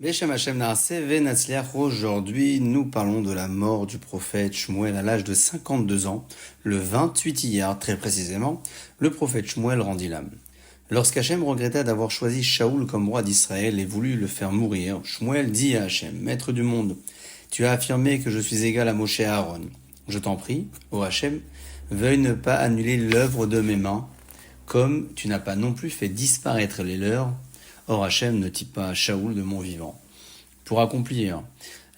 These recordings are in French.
Beshem Hashem Naaseh Venatzliach. Aujourd'hui, nous parlons de la mort du prophète Shmuel à l'âge de 52 ans. Le 28 Iyar, très précisément, le prophète Shmuel rendit l'âme. Lorsqu'Hachem regretta d'avoir choisi Shaoul comme roi d'Israël et voulut le faire mourir, Shmuel dit à Hachem, maître du monde, tu as affirmé que je suis égal à Moshe et à Aaron. Je t'en prie, ô Hachem, veuille ne pas annuler l'œuvre de mes mains, comme tu n'as pas non plus fait disparaître les leurs. Or Hachem ne dit pas à Shaoul de mon vivant. Pour accomplir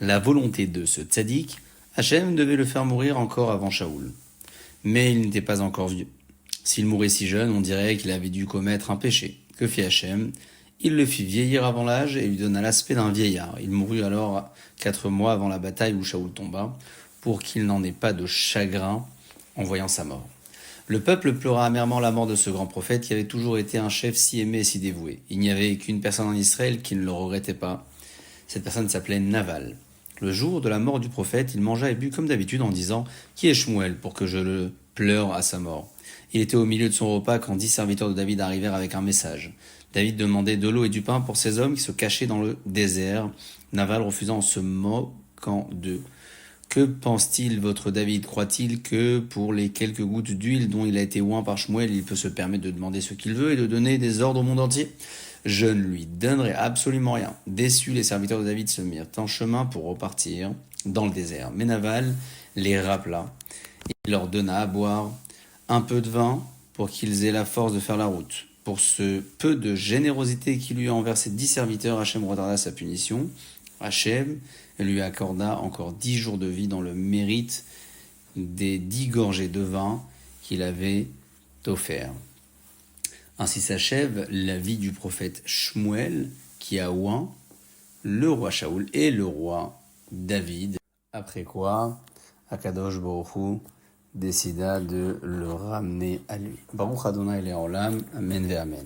la volonté de ce tzaddik, Hachem devait le faire mourir encore avant Shaoul. Mais il n'était pas encore vieux. S'il mourait si jeune, on dirait qu'il avait dû commettre un péché. Que fit Hachem? Il le fit vieillir avant l'âge et lui donna l'aspect d'un vieillard. Il mourut alors 4 mois avant la bataille où Shaoul tomba, pour qu'il n'en ait pas de chagrin en voyant sa mort. Le peuple pleura amèrement la mort de ce grand prophète qui avait toujours été un chef si aimé et si dévoué. Il n'y avait qu'une personne en Israël qui ne le regrettait pas. Cette personne s'appelait Naval. Le jour de la mort du prophète, il mangea et but comme d'habitude en disant « Qui est Shmuel pour que je le pleure à sa mort ?» Il était au milieu de son repas quand 10 serviteurs de David arrivèrent avec un message. David demandait de l'eau et du pain pour ces hommes qui se cachaient dans le désert. Naval refusa en se moquant d'eux. Que pense-t-il, votre David? Croit-il que, pour les quelques gouttes d'huile dont il a été oint par Shmuel, il peut se permettre de demander ce qu'il veut et de donner des ordres au monde entier? Je ne lui donnerai absolument rien. Déçus, les serviteurs de David se mirent en chemin pour repartir dans le désert. Mais Naval les rappela. Il leur donna à boire un peu de vin pour qu'ils aient la force de faire la route. Pour ce peu de générosité qu'il eut envers ses 10 serviteurs, Hachem retarda sa punition. Hachem lui accorda encore 10 jours de vie dans le mérite des 10 gorgées de vin qu'il avait offert. Ainsi s'achève la vie du prophète Shmuel qui a oint le roi Shaoul et le roi David. Après quoi, Akadosh Baruch Hu décida de le ramener à lui. Baruch Adonai Le'olam, Amen ve Amen.